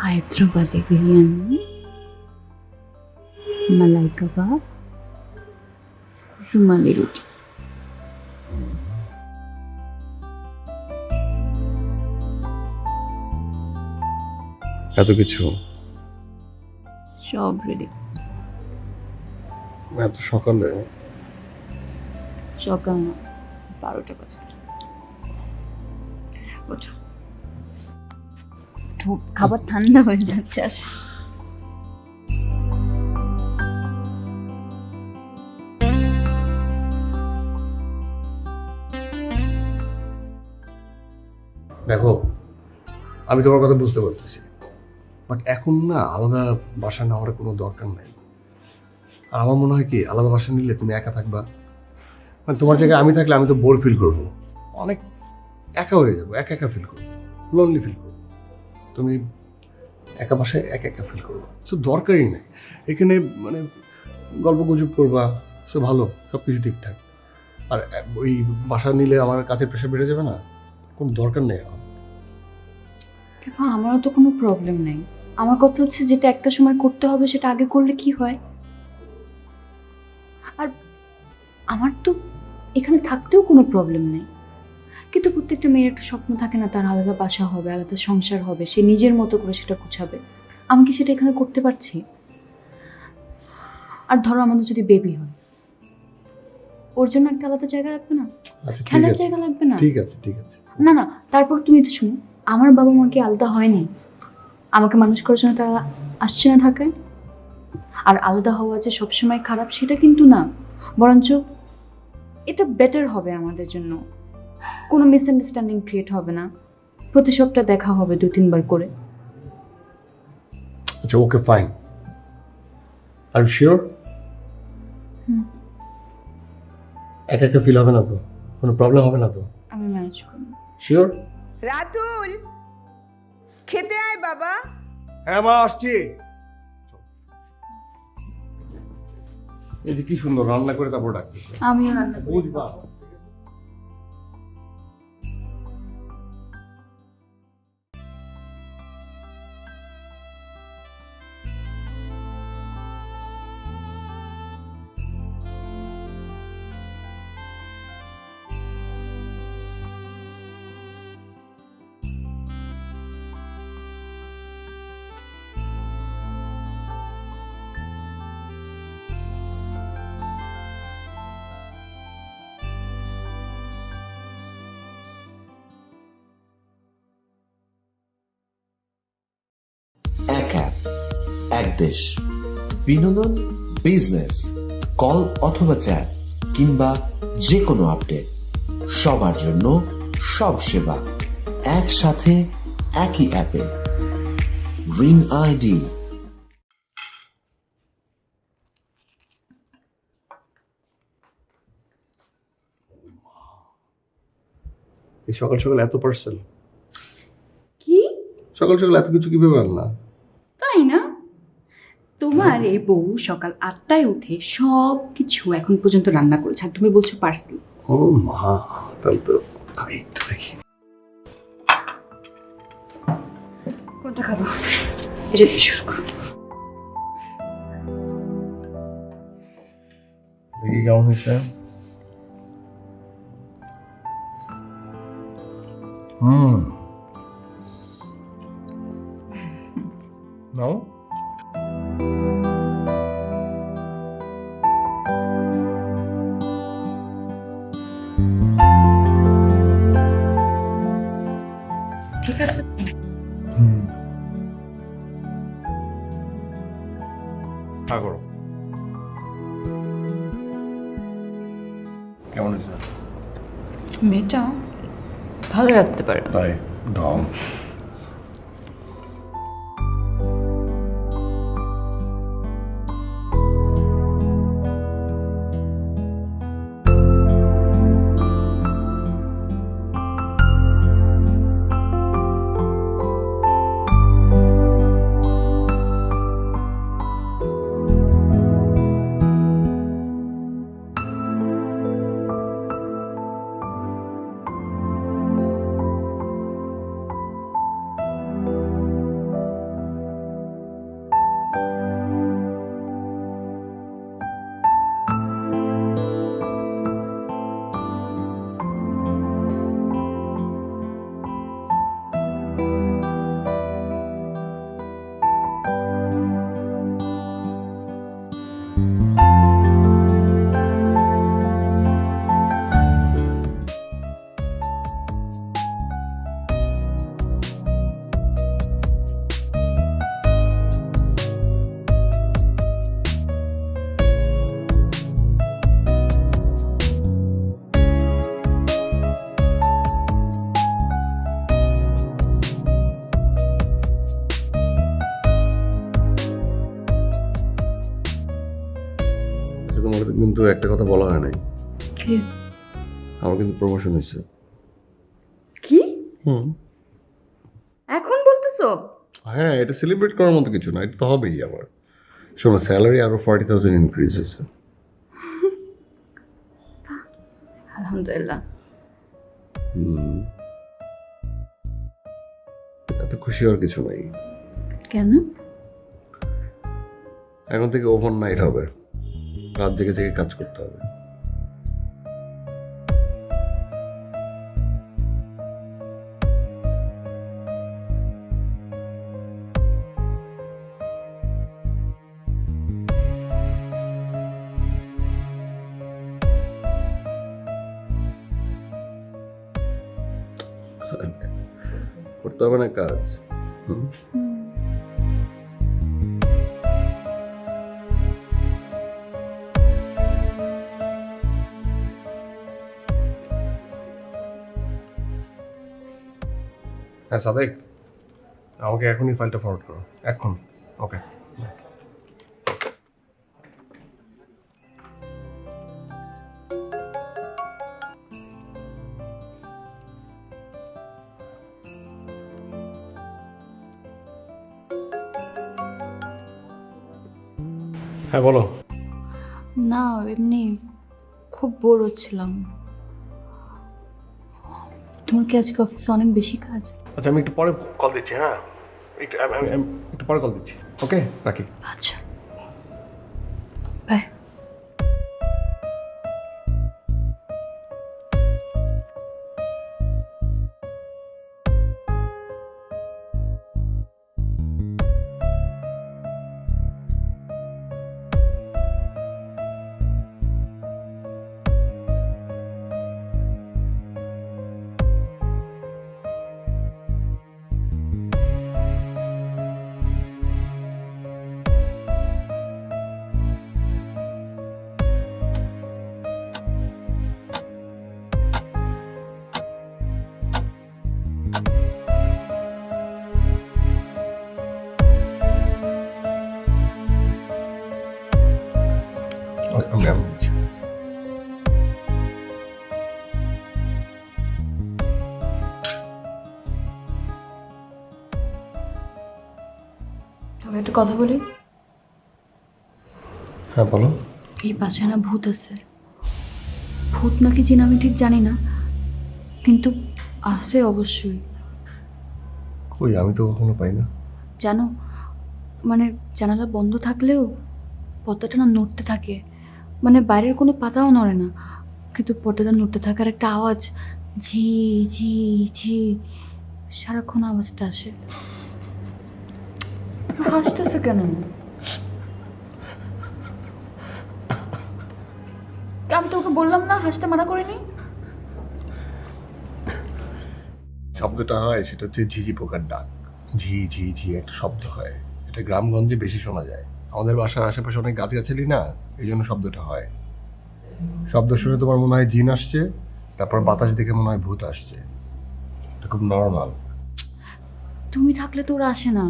হায়দ্রাবাদি বিরিয়ানি, মালাই কাবাব, রুমালি রুটি। এত কিছু সব রেডি। এত সকালে? সকাল না, 12টা বাজতেছে। ওঠো, খাবার ঠান্ডা হয়ে যাচ্ছে। দেখো, আমি তোমার কথা বুঝতে পারতেছি, বাট এখন না আলাদা বাসা নেওয়ার কোনো দরকার নেই। আর আমার মনে হয় কি, আলাদা বাসা নিলে তুমি একা থাকবা, মানে তোমার জায়গায় আমি থাকলে আমি তো বোর ফিল করবো, অনেক একা হয়ে যাবো, একা একা ফিল করবো, লোনলি ফিল করবো। তুমি একা বাসায় একা একা ফিল করবো, সো দরকারই নেই এখানে, মানে গল্প গুজব করবা, সো ভালো, সব কিছু ঠিকঠাক। আর ওই বাসা নিলে আমার কাজের প্রেশার বেড়ে যাবে না, কোনো দরকার নেই এখন। দেখো, আমারও তো কোনো প্রবলেম নেই। আমার কথা হচ্ছে, যেটা একটা সময় করতে হবে সেটা আগে করলে কি হয়। আর আমার তো এখানে থাকতেও কোনো প্রবলেম নেই, কিন্তু প্রত্যেকটা মেয়ের একটা স্বপ্ন থাকে না, তার আলাদা বাসা হবে, আলাদা সংসার হবে, সে নিজের মতো করে সেটা গুছাবে। আমি কি সেটা এখানে করতে পারছি? আর ধরো আমাদের যদি বেবি হয়, ওর জন্য একটা আলাদা জায়গা রাখবে না? আচ্ছা, ঠিক খেলার আছে, জায়গা লাগবে না? ঠিক আছে, ঠিক আছে। না না, তারপর তুমি তো শুনো, আমার বাবা মা কি আলাদা হয়নি? আমাকে মানুষ করার জন্য তারা আসছে না ঢাকায়? আর আলাদা হওয়া যে সবসময় খারাপ সেটা কিন্তু না, বরঞ্চ এটা বেটার হবে আমাদের জন্য। কোনো মিসআন্ডারস্ট্যান্ডিং ক্রিয়েট হবে না, প্রতি সপ্তাহ দেখা হবে 2-3 বার করে। আচ্ছা, ওকে, ফাইন। আর শিওর একা একা ফিল হবে না তো? কোনো প্রবলেম হবে না তো? আমি ম্যানেজ করব। শিওর? রাতুল, খেতে আয় বাবা। হ্যাঁ মা, আসছি। এই যে কি সুন্দর রান্না করে তারপর ডাকতেছে। আমিও রান্না করি। বুঝবা। এক অ্যাপ, এক দেশ। বিনোদন, বিজনেস, কল অথবা চ্যাট কিংবা যে কোনো আপডেট, সবার জন্য সব সেবা একসাথে একই অ্যাপে। Ring ID. এই সকাল সকাল এত পার্সেল? কি? সকাল সকাল এত কিছু কিভাবে আনলা? তাই না? তোমার এই বউ সকাল 8টায় উঠে সব কিছু এখন পর্যন্ত রান্না করেছে, আর তুমি বলছো পার্সেল? ও মা, তাহলে তো খাই, একটু দেখি। কোনটা খাবো? এটা দিয়ে শুরু করো। দেখি কেমন হয়েছে। নাও। ঠিক আছে। করো। কেমন হয়েছে? মেয়েটা ভালো রাখতে পারে। তাই? ঢং। কিন্তু একটা কথা বলা হয় নাই, কি? আমার কিন্তু প্রমোশন হয়েছে। কি হুম। এখন বলতেছো? হ্যাঁ, এটা সেলিব্রেট করার মতো কিছু না, এটা তো হবেই আমার। শোনো, স্যালারি আরো 40,000 ইনক্রিজ হয়েছে। আলহামদুলিল্লাহ। এত খুশি হওয়ার কিছু নাই। কেন? এখন থেকে ওভার নাইট হবে, রাত জেগে জেগে কাজ করতে হবে। করতে হবে না কাজ। হুম। হ্যাঁ সাদেক, আমাকে এখনই ফাইলটা ফরওয়ার্ড করো, এখন। ওকে। হ্যাঁ বলো। না, এমনি খুব বোর হচ্ছিলাম। তোমার কি আজকে অফিসে অনেক বেশি কাজ? আচ্ছা, আমি একটু পরে কল দিচ্ছি। হ্যাঁ, একটু পরে কল দিচ্ছি। ওকে, রাখি। আচ্ছা, বাই। আমি দিচ্ছি। তোকে একটা কথা বলি। হ্যাঁ বলো। এই বাসায় না ভূত আছে। ভূত নাকি জিন আমি ঠিক জানি না, কিন্তু আছে অবশ্যই। কই, আমি তো কখনো পাই না। জানো, মানে জানালা বন্ধ থাকলেও পর্দাটা না নড়তে থাকে, মানে বাইরের কোনো পাতাও নড়ে না, কিন্তু পর্দাটা নড়তে থাকার একটা আওয়াজ, ঝি ঝি ঝি, সারাক্ষণ আওয়াজটা আসে। হাসতেছে কেন? আমি তোকে বললাম না হাসতে মানা করিনি? শব্দটা হয় সেটা হচ্ছে ঝিঝি পোকার ডাক। ঝি ঝি ঝি একটা শব্দ হয়, এটা গ্রামগঞ্জে বেশি শোনা যায়। আমাদের বাসার আশেপাশে অনেক গাছগাছালি না, এই জন্য শব্দটা হয়। শব্দ শুনে তোমার মনে হয় জিন আসছে, তারপর বাতাস দেখে মনে হয় ভূত আসছে। এটা খুব নর্মাল। তুমি থাকলে তো ওরা আসে না,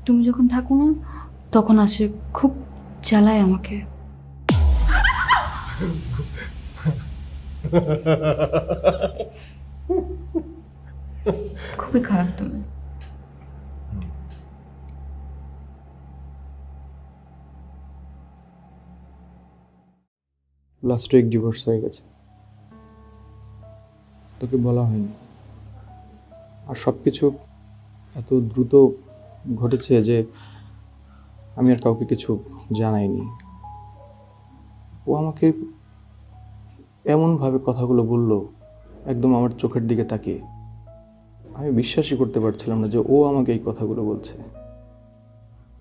তুমি যখন থাকো না তখন আসে, খুব জ্বালায় আমাকে। খুবই খারাপ তুমি। লাস্ট উইক ডিভোর্স হয়ে গেছে, তোকে বলা হয়নি। আর সব কিছু এত দ্রুত ঘটেছে যে আমি আর কাউকে কিছু জানাইনি। ও আমাকে এমনভাবে কথাগুলো বলল, একদম আমার চোখের দিকে তাকিয়ে। আমি বিশ্বাসই করতে পারছিলাম না যে ও আমাকে এই কথাগুলো বলছে।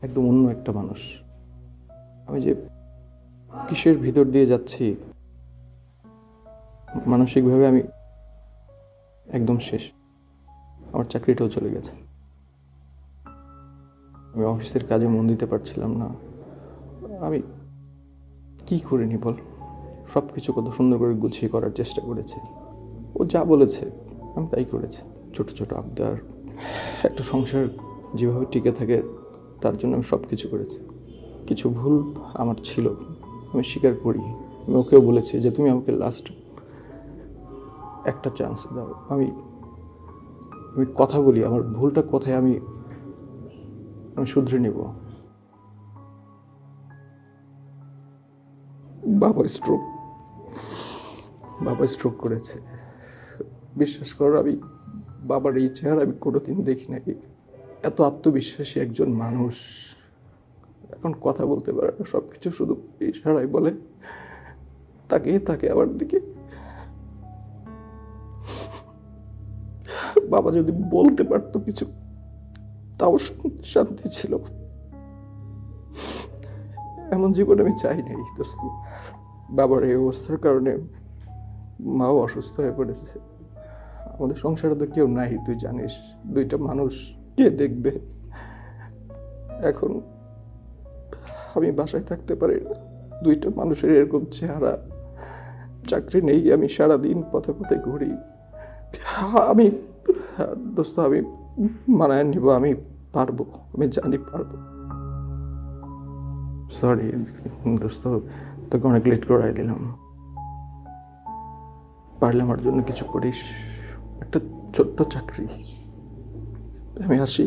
একদম অন্য একটা মানুষ। আমি যে কিসের ভিতর দিয়ে যাচ্ছি, মানসিকভাবে আমি একদম শেষ। আমার চাকরিটাও চলে গেছে, আমি অফিসের কাজে মন দিতে পারছিলাম না। আমি কি করিনি বল? সব কিছু কত সুন্দর করে গুছিয়ে করার চেষ্টা করেছে। ও যা বলেছে আমি তাই করেছি। ছোট ছোট আবদার, একটা সংসার যেভাবে টিকে থাকে তার জন্য আমি সব কিছু করেছি। কিছু ভুল আমার ছিল, আমি স্বীকার করি, আমি ওকেও বলেছি যে তুমি আমাকে লাস্ট একটা চান্স দাও, আমি আমি কথা বলি, আমার ভুলটা কোথায় আমি আমি শুধরে নিব। বাবা স্ট্রোক করেছে। বিশ্বাস করো, আমি বাবার এই চেহারা আমি কোনোদিন দেখি নাই। এত আত্মবিশ্বাসী একজন মানুষ এখন কথা বলতে পারে না, সব কিছু শুধু ইশারায় বলে। তাকে আমার দিকে। বাবা যদি বলতে পারতো কিছু, তাও শান্তি ছিল। এমন জীবন আমি চাই নাই দোস্ত। বাবার এই অবস্থার কারণে মাও অসুস্থ হয়ে পড়েছে। আমাদের সংসারে তো কেউ নাই, তুই জানিস। দুইটা মানুষ কে দেখবে? এখন আমি বাসায় থাকতে পারি না, দুইটা মানুষের এরকম চেহারা। চাকরি নেই, আমি সারাদিন পথে পথে ঘুরি। আমি দোস্ত, আমি মানায় নিব, আমি পারবো, আমি জানি পারবো। সরি দোস্ত, তোকে অনেক লেট করাই দিলাম। পারলে আমার জন্য কিছু করিস, একটা ছোট্ট চাকরি। আমি আসি।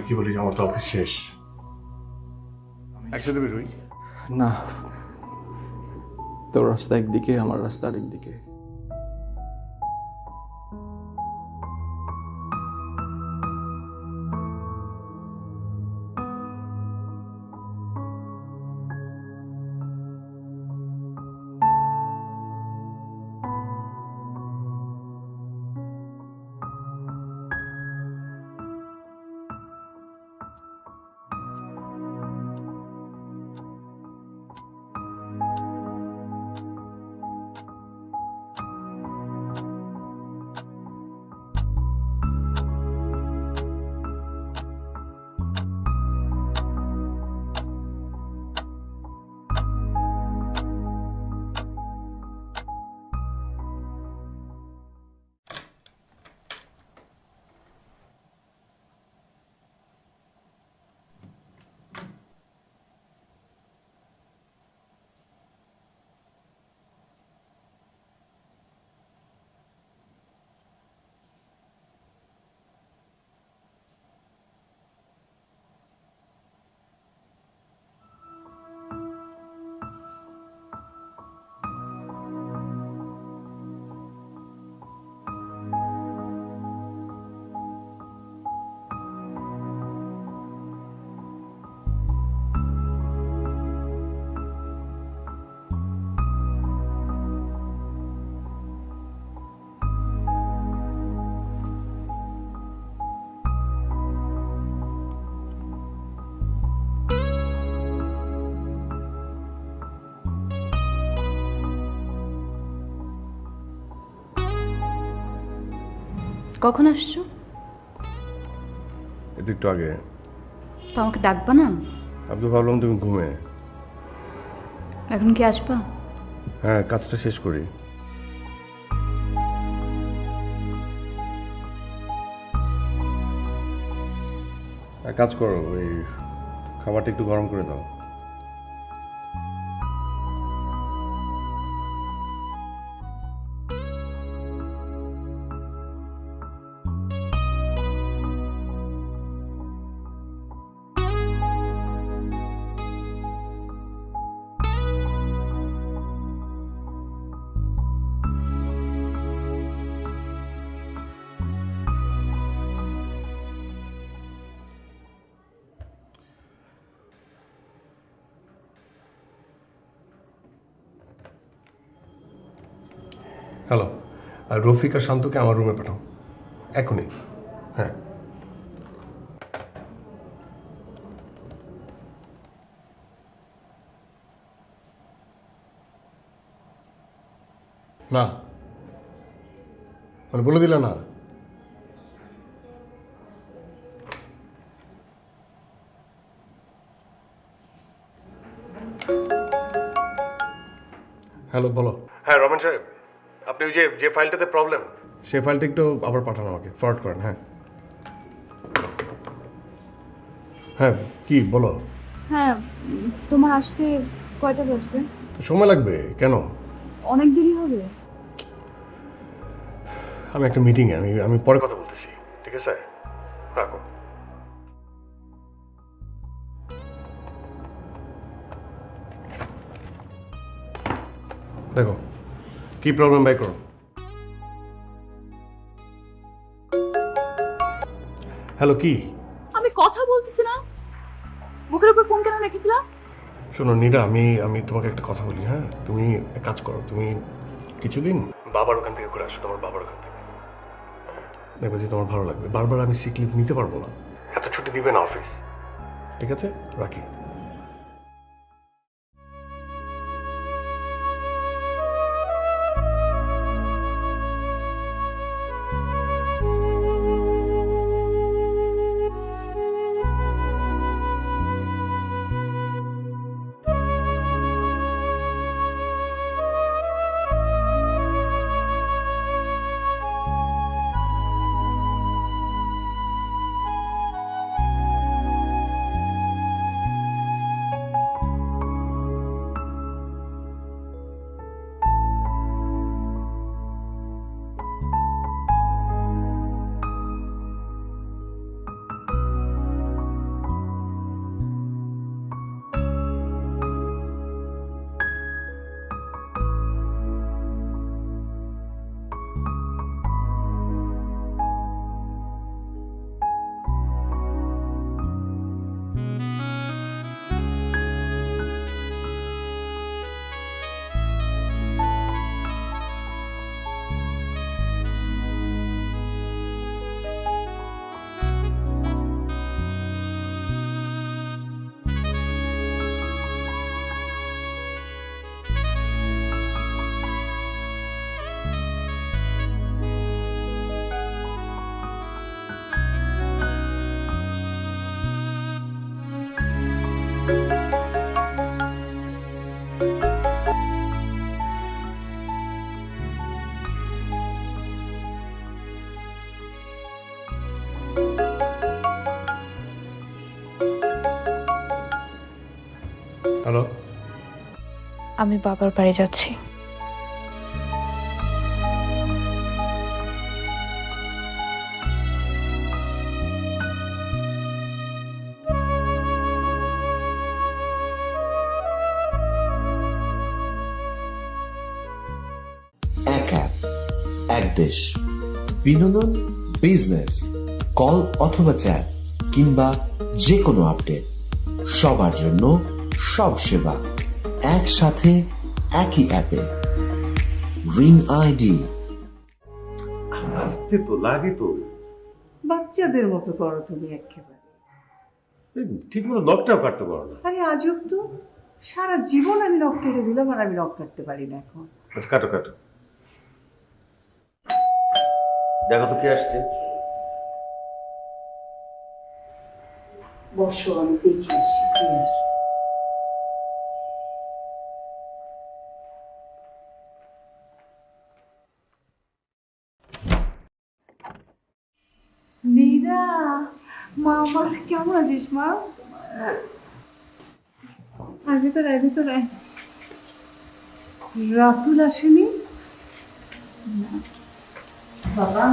কি বলিস, আমার তো অফিস শেষ, একসাথে বেরোই। না, তোর রাস্তা একদিকে, আমার রাস্তা আরেকদিকে। কখন আসছো? এই তো একটু আগে। তো আমাকে ডাকবা না? আমি তো ভাবলাম তুমি ঘুমে। এখন কি আসবা? হ্যাঁ, কাজটা শেষ করি। এক কাজ করো, ওই খাবারটা একটু গরম করে দাও। হ্যালো, আর রফিক আর শান্তকে আমার রুমে পাঠাও এখনই। হ্যাঁ। না মানে বলে দিলে না? হ্যালো, বলো। হ্যাঁ রমেন সাহেব, আপনি ওই যে ফাইলটাতে প্রবলেম, সেই ফাইলটা একটু আবার পাঠান আমাকে, ফরওয়ার্ড করেন। হ্যাঁ হ্যাঁ, কি বলো? হ্যাঁ, তোমার আসতে কয়টা বাজবে? তো সময় লাগবে কেন? অনেক দেরি হবে। আমি একটা মিটিংয়ে, আমি পরে কথা বলতেছি, ঠিক আছে? রাখো। দেখো কি প্রবলেম বাই করো। হ্যালো, কি? আমি কথা বলতেছি না, মুখের উপর ফোন কেন রেখে দিলাম? শোনো নীরা, আমি তোমাকে একটা কথা বলি, হ্যাঁ? তুমি এক কাজ করো, তুমি কিছুদিন বাবার ওখান থেকে ঘুরে আসো, তোমার বাবার ওখান থেকে। দেখো যে তোমার ভালো লাগবে। বারবার আমি সিক লিভ নিতে পারবো না, এত ছুটি দিবে না অফিস। ঠিক আছে, রাখি। হ্যালো, আমি বাবার বাড়ি যাচ্ছি। এক অ্যাপ, এক দেশ। বিনোদন, বিজনেস, কল অথবা চ্যাট কিংবা যে কোনো আপডেট, সবার জন্য সব সেবা একসাথে একই অ্যাপে। Ring ID. আসতে তো লাগে তো, বাচ্চাদের মতো করো তুমি একেবারে। ঠিক মতো নখটাও কাটতে পারো না। আরে আজব তো, সারা জীবন আমি নখ কেটে দিলাম আর আমি নখ কাটতে পারি না এখন। আচ্ছা কাটো কাটো। দেখো তো কে আসছে। বসো, আমি দেখে আসি কে আসে। মীরা, মা আমার কেমন আছিস মা? আর ভিতরে আয়, ভিতরে আয়। রাতুল আসেনি? বাবা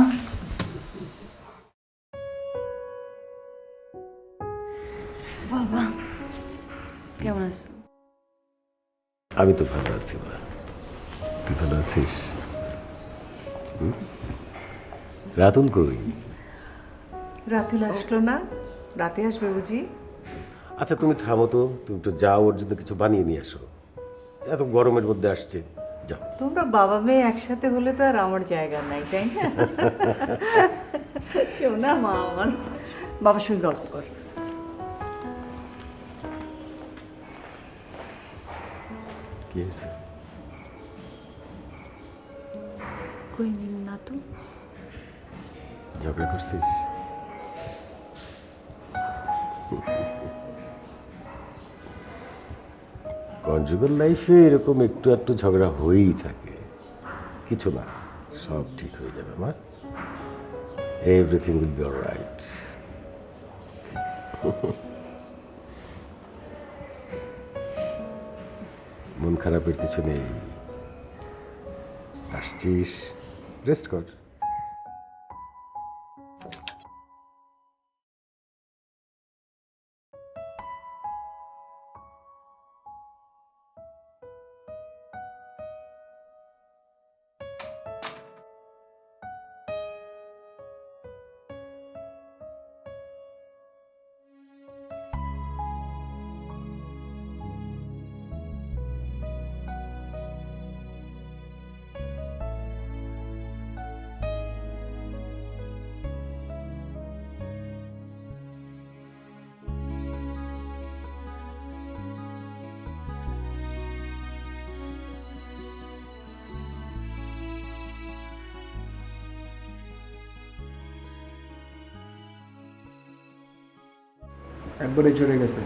বাবা কেমন আছো? আমি তো ভালো আছি মা, তুই ভালো আছিস? রাতুল কই? রাতুল আসলো না, রাতে আসবে বুঝি? আচ্ছা তুমি থামো তো, তুমি তো যাও, ওর জন্য কিছু বানিয়ে নিয়ে আসো, এত গরমের মধ্যে আসছে, যাও। তোমরা বাবা মেয়ে একসাথে হলে তো আর আমার জায়গা নাই, তাই না? শোনা মা আমার, বাবার সঙ্গে গল্প কর। কি হয়েছে? কই না তো। ঝগড়া করছিস? কনজুগাল লাইফে এরকম একটু একটু ঝগড়া হয়েই থাকে, কিছু না, সব ঠিক হয়ে যাবে মা। Everything will be alright. মন মন খারাপের কিছু নেই। আসছিস, রেস্ট কর। একবারে চলে গেছে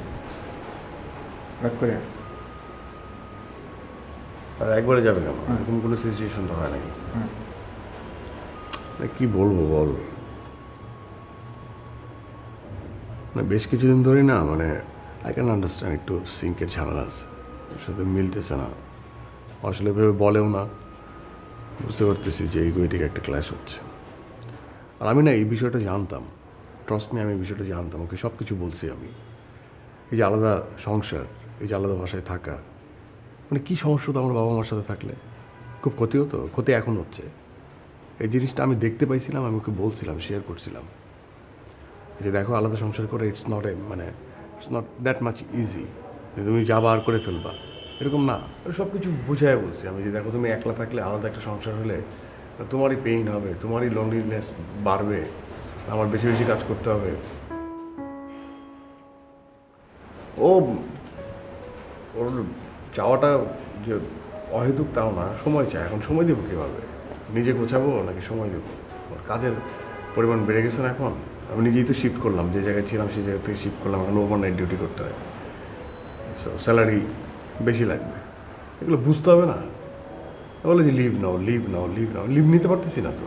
রাগ করে। আর একবারে যাবে কেন? এরকম কোনো সিচুয়েশন তো হয় নাকি? কি বলবো বল, বেশ কিছুদিন ধরে না মানে আই ক্যান আন্ডারস্ট্যান্ড একটু সিঙ্কের ঝামেলা আছে, ওর সাথে মিলতেছে না, আসলে ভেবে বলেও না, বুঝতে পারতেছি যে ইগোয়েটিক একটা ক্ল্যাশ হচ্ছে। আর আমি না এই বিষয়টা জানতাম, ট্রাস্ট মি, আমি এই বিষয়টা জানতাম, ওকে সব কিছু বলছি আমি। এই যে আলাদা সংসার, এই যে আলাদা বাসায় থাকা, মানে কী সমস্যা হতো আমার বাবা মার সাথে থাকলে, খুব ক্ষতি হতো, ক্ষতি এখন হচ্ছে। এই জিনিসটা আমি দেখতে পাইছিলাম, আমি ওকে বলছিলাম, শেয়ার করছিলাম যে দেখো আলাদা সংসার করে it's not that much easy যে তুমি যা বার করে ফেলবা, এরকম না। সব কিছু বুঝাই বলছি আমি যে দেখো তুমি একলা থাকলে, আলাদা একটা সংসার হলে তোমারই পেইন হবে, তোমারই লোনলিনেস বাড়বে, আমার বেশি বেশি কাজ করতে হবে। ওর চাওয়াটা যে অহেতুক তাও না, সময় চায়। এখন সময় দেবো কীভাবে? নিজে গোছাবো নাকি সময় দেবো? ওর কাজের পরিমাণ বেড়ে গেছে না এখন। আমি নিজেই তো শিফট করলাম, যে জায়গায় ছিলাম সেই জায়গা থেকে শিফট করলাম, এখন ওভারনাইট ডিউটি করতে হয়, সো স্যালারি বেশি লাগবে, এগুলো বুঝতে হবে না? বলে যে লিভ নাও, লিভ নিতে পারতেছি না তো।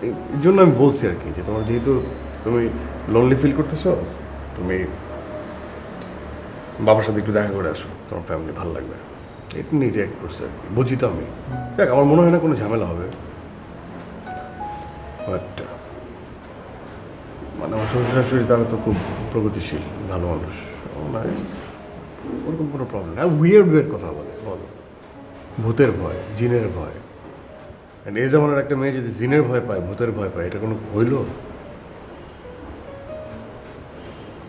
এই জন্য আমি বলছি আর কি যে তোমার যেহেতু তুমি লোনলি ফিল করতেছো, তুমি বাবার সাথে একটু দেখা করে আসো, তোমার ফ্যামিলি ভালো লাগবে। এটা নিয়ে রিয়াক্ট করছে আর কি, বুঝি তো আমি। দেখ আমার মনে হয় না কোনো ঝামেলা হবে, বাট মানে আমার শ্বশুর শাশুড়ি তারা তো খুব প্রগতিশীল, ভালো মানুষ, না ওরকম কোনো প্রবলেম না। উইয়ার্ড কথা বলো, ভূতের ভয়, জিনের ভয়। এই জামানার একটা মেয়ে যদি জিনের ভয় পায়, ভূতের ভয় পায়, এটা কোনো হইল?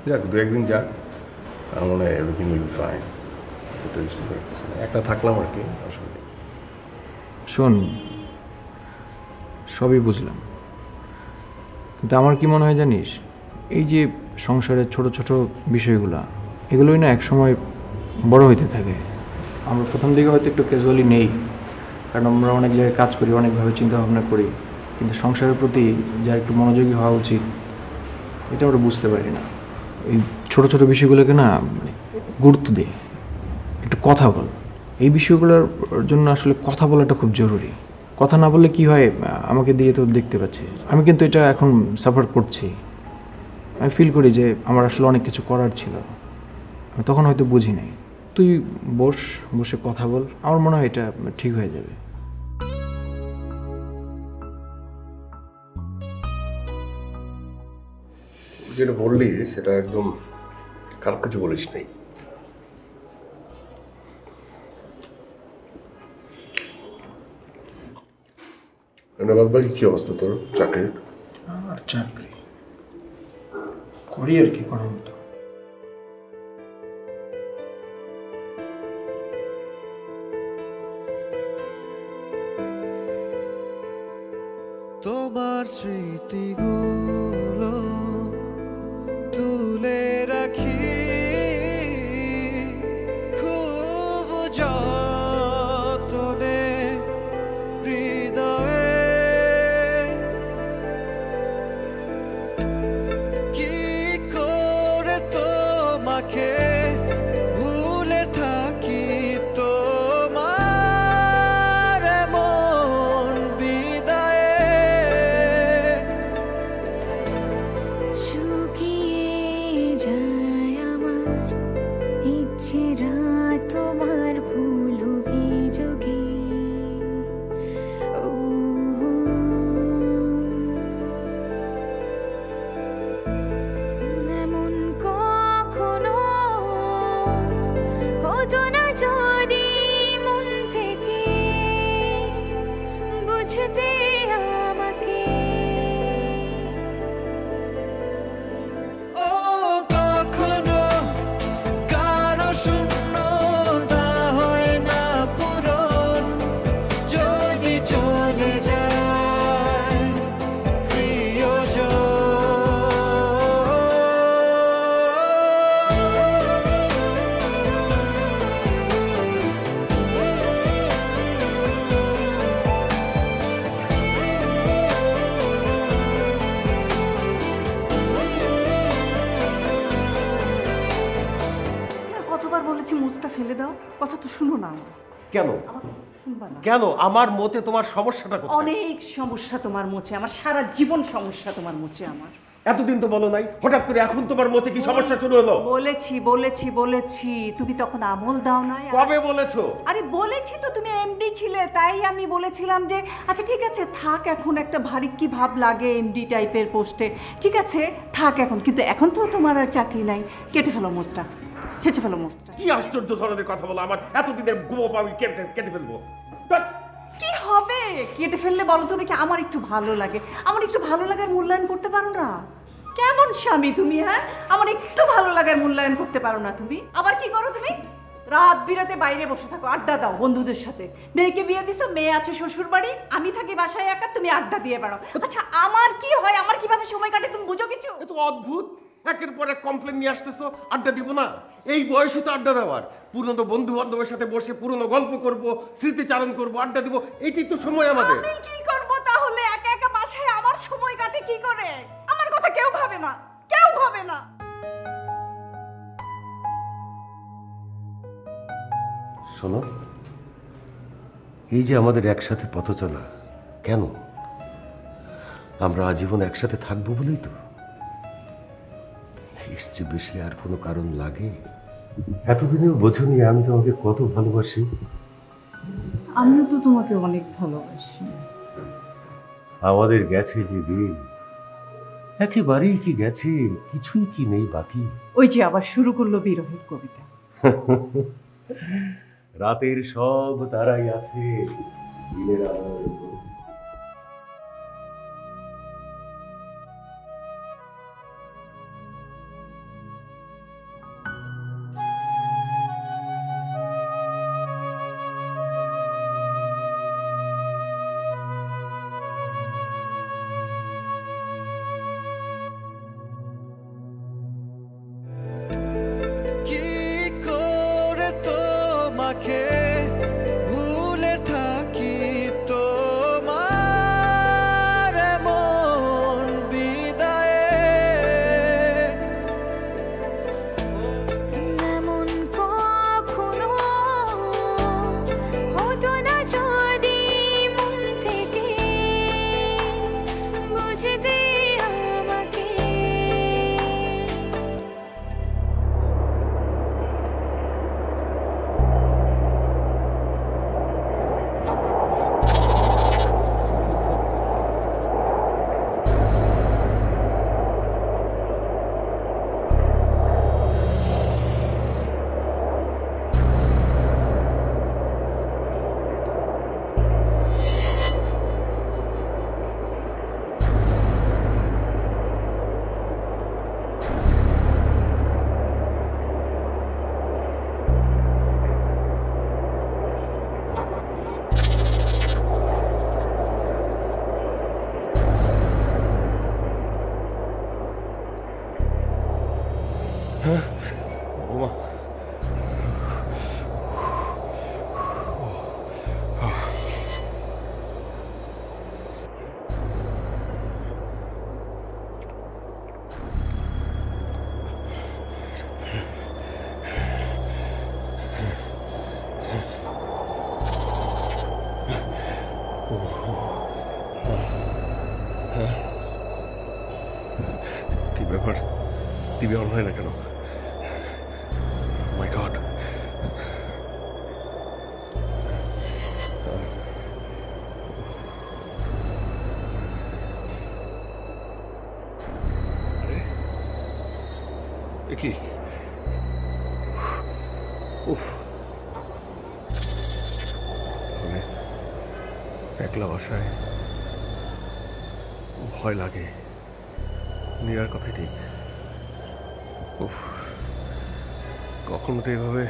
যাক, দু একদিন যাক, আমার মনে হয় এভরিথিং উইল বি ফাইন। একটা থাকলাম আর কি, অসুবিধা। শোন, সবই বুঝলাম, কিন্তু আমার কি মনে হয় জানিস, এই যে সংসারের ছোট ছোট বিষয়গুলা, এগুলোই না এক সময় বড় হইতে থাকে। আমরা প্রথম দিকে হয়তো একটু ক্যাজুয়ালি নেই, কারণ আমরা অনেক জায়গায় কাজ করি, অনেকভাবে চিন্তা ভাবনা করি, কিন্তু সংসারের প্রতি যার একটু মনোযোগী হওয়া উচিত, এটা আমরা বুঝতে পারি না। এই ছোট ছোট বিষয়গুলোকে না মানে গুরুত্ব দিই, একটু কথা বল। এই বিষয়গুলোর জন্য আসলে কথা বলাটা খুব জরুরি। কথা না বললে কি হয়, আমাকে দিয়ে তো দেখতে পাচ্ছি, আমি কিন্তু এটা এখন সাফার করছি। আমি ফিল করি যে আমার আসলে অনেক কিছু করার ছিল, আমি তখন হয়তো বুঝি নাই। তুই বসে কথা বল, আমার মনে হয় এটা ঠিক হয়ে যাবে। যেটা বললি সেটা একদম খারাপ কিছু বলিস নাই। বাদবাকি কি অবস্থা তোর চাকরির? আর চাকরি করি আর কি করার মতো। তোমার স্মৃতিগুলো তুলে রাখি খুব যতনে হৃদয়ে, কি করে তোমাকে ভুলে থাকি, তোমার এমন বিদায়ে বলেছি মোচটা ফেলে দাও, কথা তো শুনো না আমার। কেন শুনবা না? কেন আমার মোচে তোমার সমস্যাটা কোথায়? অনেক সমস্যা তোমার মোচে, আমার সারা জীবন সমস্যা তোমার মোচে আমার। এতদিন তো বলো নাই, হঠাৎ করে এখন তোমার মোচে কি সমস্যা শুরু হলো? বলেছি বলেছি বলেছি, তুমি তখন আমল দাও নাই। কবে বলেছো? আরে বলেছি তো, তুমি এমডি ছিলে, তাই আমি বলেছিলাম যে আচ্ছা ঠিক আছে থাক, এখন একটা ভারী কি ভাব লাগে এমডি টাইপের পোস্টে, ঠিক আছে থাক এখন, কিন্তু এখন তো তোমার আর চাকরি নাই, কেটে ফেলো মোচটা, ছেঁচে ফেলো মোচটা। কি আশ্চর্য ধরনের কথা বলো, আমার এতদিনের গোপ আমি কেটে ফেলবো। ধ্যাৎ, কি হবে কেটে ফেললে বলো তো দেখি, আমার একটু ভালো লাগে, আমার একটু ভালো লাগার মূল্যায়ন করতে পারো না? কেমন স্বামী তুমি, হ্যাঁ? আমার একটু ভালো লাগার মূল্যায়ন করতে পারো না তুমি? আবার কি করো তুমি? রাত বিরাতে বাইরে বসে থাকো, আড্ডা দাও বন্ধুদের সাথে। মেয়েকে বিয়ে দিছো, মেয়ে আছে শ্বশুর বাড়ি, আমি থাকি বাসায় একা, তুমি আড্ডা দিয়ে বেড়াও। আচ্ছা আমার কি হয়, আমার কিভাবে সময় কাটে তুমি বুঝো কিছু? এ তো অদ্ভুত, একের পর এক কমপ্লেন নিয়ে আসতেছো। আড্ডা দিব না? এই বয়সে তো আড্ডা দেওয়ার, পুরনো বন্ধু বান্ধবের সাথে বসে পুরনো গল্প করব, স্মৃতিচারণ করব, আড্ডা দিব, এইটাই তো সময় আমাদের। আমি কি করব তাহলে? একা একা বাসায় আমার সময় কাটে কি করে? আমার কথা কেউ ভাবে না, কেউ ভাবে না। শোনো, এই যে আমাদের একসাথে পথ চলা, কেন? আমরা আজীবন একসাথে থাকবো বলেই তো। এর চেয়ে বেশি আর কোনো কারণ লাগে? এতদিনেও বোঝনি আমি তোমাকে কত ভালোবাসি। আমিও তো তোমাকে অনেক ভালোবাসি। আমাদের গেছে যে দিন, একেবারেই কি গেছে, কিছুই কি নেই বাকি। ওই যে আবার শুরু করলো বিরহের কবিতা। রাতের সব তারাই আছে দিনের আলোর উপর। কি করে তোমাকে ভুলে থাকি, তোমার এমন বিদায়ে। এমন কখনো হতো না যদি মন থেকে বুঝতে আমাকে। কি ব্যাপার, টিভি অন হয় না কেন? মাই গড, কি তাহলে একলা বাসায় ভয় লাগে, নেওয়ার কথা ঠিক। উফ, কখনো তো এভাবে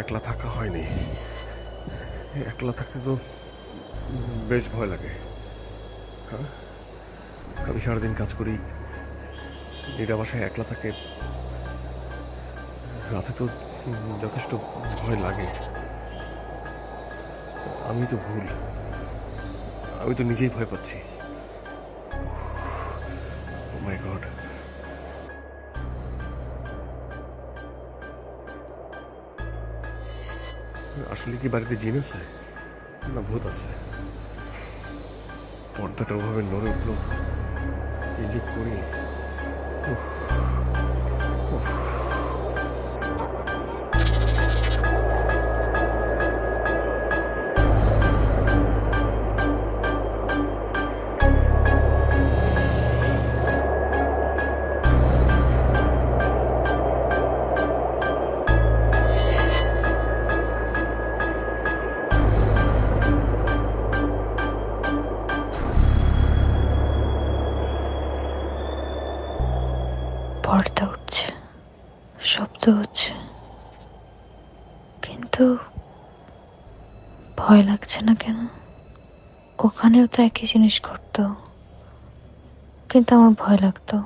একলা থাকা হয়নি। একলা থাকতে তো বেশ ভয় লাগে। হ্যাঁ, আমি সারাদিন কাজ করি, নিরা বাসায় একলা থাকে, রাতে তো যথেষ্ট ভয় লাগে। আমি তো ভুল, আমি তো নিজেই ভয় পাচ্ছি। ও মাই গড। আসলে কি বাড়িতে জিন আছে না ভূত আছে? পর্দাটা ওভাবে নড়ে উঠলো, এই যে করি। উফ। উফ। পর্দা উঠছে, শব্দ হচ্ছে, কিন্তু ভয় লাগছে না কেন? ওখানেও তো একই জিনিস ঘটতো, কিন্তু আমার ভয় লাগতো।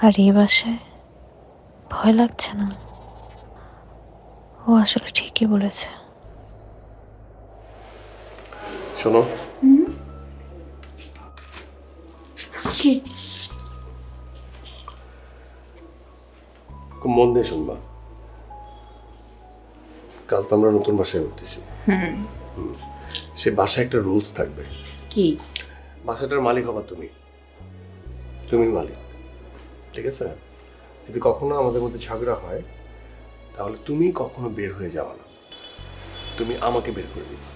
আর এই বাসায় ভয় লাগছে না। ও আসলে ঠিকই বলেছে। শোনো, কি? খুব মন দিয়ে শুনবা। কাল তো আমরা নতুন বাসায় উঠতেছি। সে বাসায় একটা রুলস থাকবে। কি? বাসাটার মালিক হবা তুমি, তুমি মালিক, ঠিক আছে? যদি কখনো আমাদের মধ্যে ঝগড়া হয় তাহলে তুমি কখনো বের হয়ে যাওয়া না, তুমি আমাকে বের করে দিবে।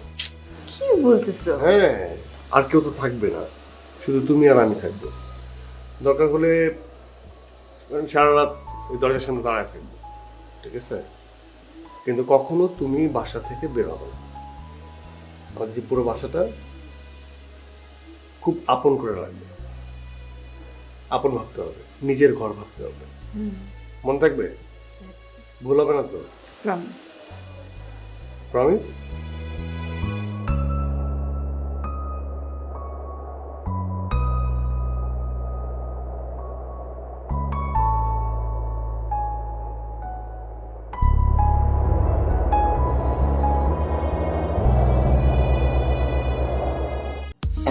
কি বলতেছো? হ্যাঁ, আর কেউ তো থাকবে না, শুধু তুমি আর আমি থাকবো। দরকার হলে সারা রাত ওই দরজার সামনে দাঁড়ায় থাকবো, ঠিক আছে? কিন্তু কখনো তুমি বাসা থেকে বের হবে না। আমাদের যে পুরো বাসাটা খুব আপন করে রাখবে, আপন ভাবতে হবে, নিজের ঘর ভাবতে হবে। মনে থাকবে? ভুল হবে না তো? প্রমিস। প্রমিস?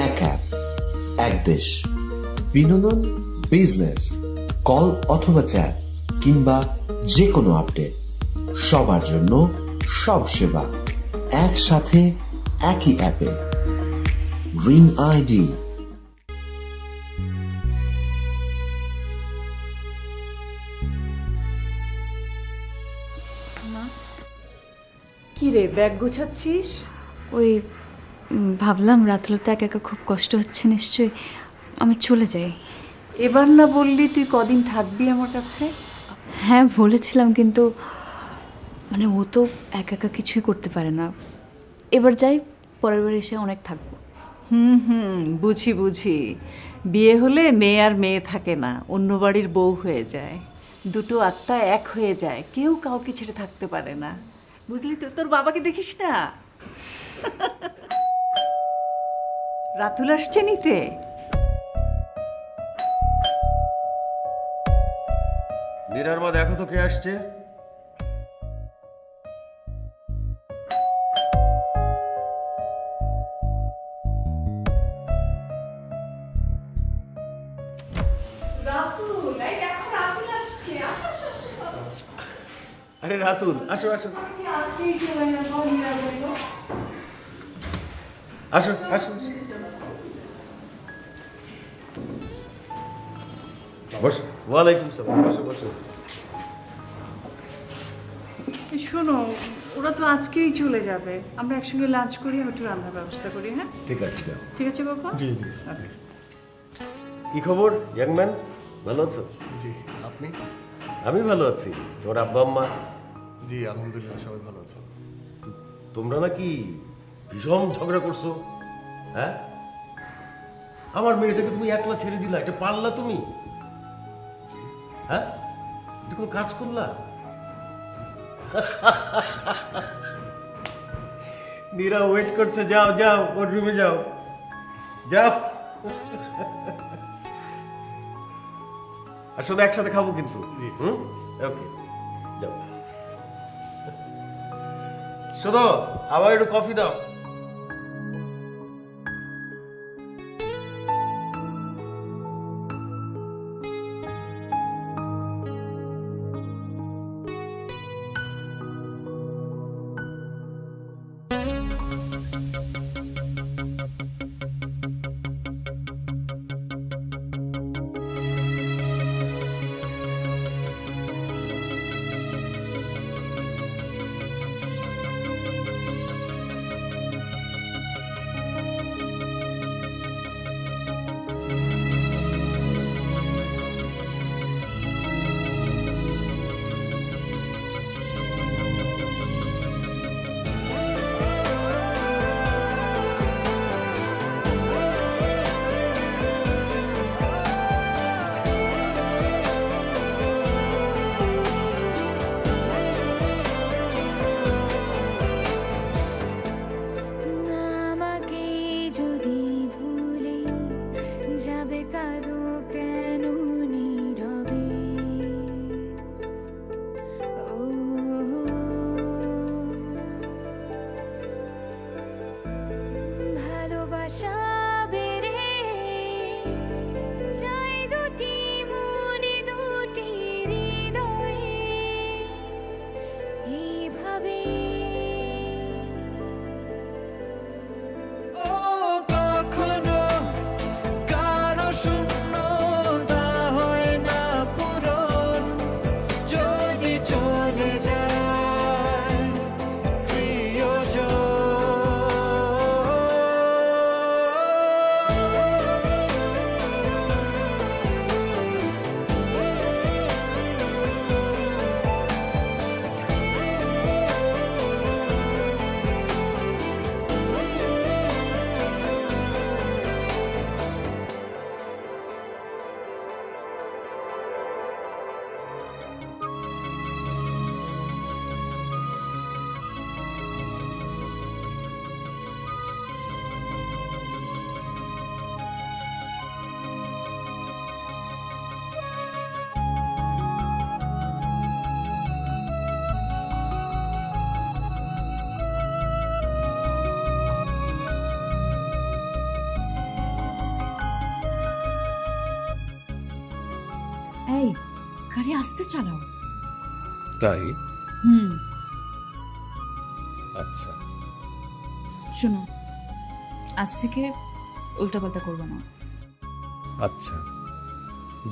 এক অ্যাপ, এক দেশ, বিনোদন, বিজনেস, কল অথবা চ্যাট কিংবা যে কোনো আপডেট, সবার জন্য সব সেবা একসাথে একই অ্যাপে। Ring ID. কি রে, ব্যাগ গুছাচ্ছিস? ওই ভাবলাম রাতুল তো একা একা খুব কষ্ট হচ্ছে নিশ্চয়ই, আমি চলে যাই। এবার না বললি তুই কদিন থাকবি আমার কাছে? হ্যাঁ বলেছিলাম, কিন্তু মানে ও তো একা একা কিছুই করতে পারে না। এবার যাই, পরের বার এসে অনেক থাকবো। বুঝি বুঝি। বিয়ে হলে মেয়ে আর মেয়ে থাকে না, অন্য বাড়ির বউ হয়ে যায়। দুটো আত্মা এক হয়ে যায়, কেউ কাউকে ছেড়ে থাকতে পারে না। বুঝলি তো? তোর বাবাকে দেখিস না, রাতুল আসছে নিতে। মীরার মা, দেখো তো কে আসছে। আরে রাতুল, আসো আসো আসো আসো। বসো। ওয়ালাইকুম সালাম। বসো বসো। শোনো, ওরা তো আজকেই চলে যাবে, আমরা একসঙ্গে লাঞ্চ করি, আমি একটু রান্নার ব্যবস্থা করি। হ্যাঁ ঠিক আছে, যাও। ঠিক আছে বাবা। জি জি কি খবর ইয়াংম্যান, ভালো আছো? জি। আপনি? আমি ভালো আছি। তোমার আব্বা আম্মা? জি আলহামদুলিল্লাহ, সবাই ভালো আছে। তোমরা নাকি ভীষণ ঝগড়া করছো, হ্যাঁ? আমার মেয়েটাকে তুমি একলা ছেড়ে দিলা, এটা পারলা তুমি? হ্যাঁ, এটা কোনো কাজ করলা? নীরা ওয়েট করছে, যাও যাও, ওর রুমে যাও, যাও। আর শুধু একসাথে খাবো কিন্তু। ওকে, যাও। শুধু আবার একটু কফি দাও। যাবে কাঁদো কেন নীরবে ও ভালোবাসা বেড়ে যায় দুটি মনে দুটি হৃদয়ে এইভাবে ও কখনো কারো শূন্যতা হয় না পূরণ যদি চলে যায় এই গাড়ি আস্তে চালাও। তাই? হুম। আচ্ছা। শোনো, আজ থেকে উল্টাপাল্টা করবে না। আচ্ছা,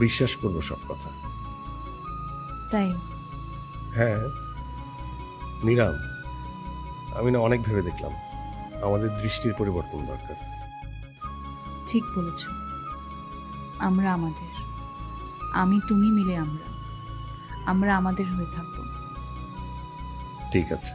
বিশ্বাস করবো সব কথা। তাই? হ্যাঁ নিরাম, আমি না অনেক ভেবে দেখলাম আমাদের দৃষ্টির পরিবর্তন দরকার। ঠিক বলেছ। আমরা আমাদের, আমি তুমি মিলে আমরা আমাদের হয়ে থাকবো। ঠিক আছে।